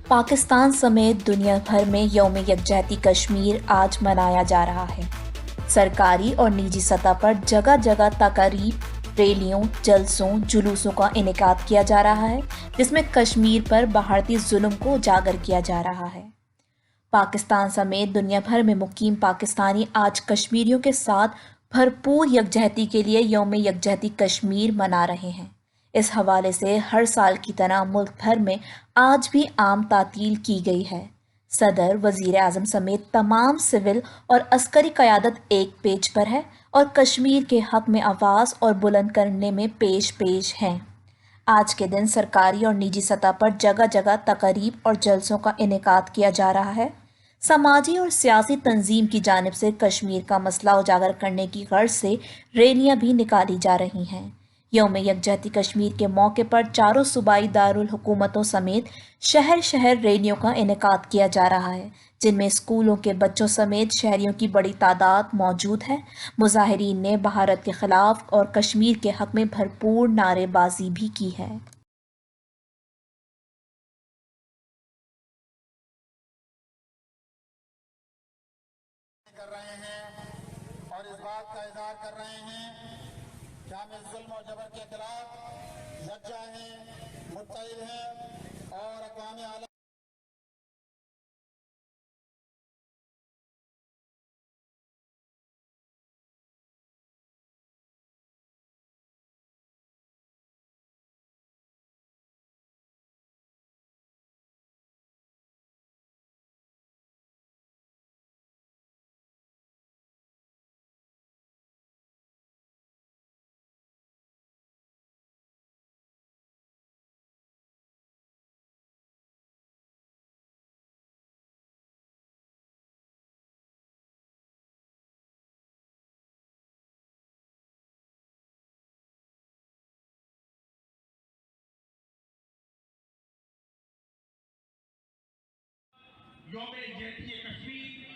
पाकिस्तान समेत दुनिया भर में यौम यकजहती कश्मीर आज मनाया जा रहा है। सरकारी और निजी सतह पर जगह जगह तकारीब, रैलियों, जलसों, जुलूसों का इनेकाद किया जा रहा है, जिसमें कश्मीर पर भारतीय जुल्म को उजागर किया जा रहा है। पाकिस्तान समेत दुनिया भर में मुकीम पाकिस्तानी आज कश्मीरियों के साथ भरपूर यकजहती के लिए यौम यकजहती कश्मीर मना रहे हैं। इस हवाले से हर साल की तरह मुल्क भर में आज भी आम तातील की गई है। सदर, वजीर आजम समेत तमाम सिविल और अस्करी क़यादत एक पेज पर है और कश्मीर के हक में आवाज़ और बुलंद करने में पेश पेश हैं। आज के दिन सरकारी और निजी सतह पर जगह जगह तकारीब और जलसों का इनेकाद किया जा रहा है। समाजी और सियासी तंजीम की जानिब से कश्मीर का मसला उजागर करने की गर्ज से रैलियां भी निकाली जा रही हैं। यौम यकजहती कश्मीर के मौके पर चारों सूबाई दारुल हुकूमतों समेत शहर शहर रैलियों का इनेकाद किया जा रहा है, जिनमें स्कूलों के बच्चों समेत शहरियों की बड़ी तादाद मौजूद है। मुजाहिरीन ने भारत के खिलाफ और कश्मीर के हक में भरपूर नारेबाजी भी की है। कर रहे हैं और इस बात का इजहार कर रहे हैं कि हम इस जुल्म और जबर के खिलाफ यकजा हैं, मुत्तहिद हैं और अक़वाम आलम यौम यकजहती कश्मीर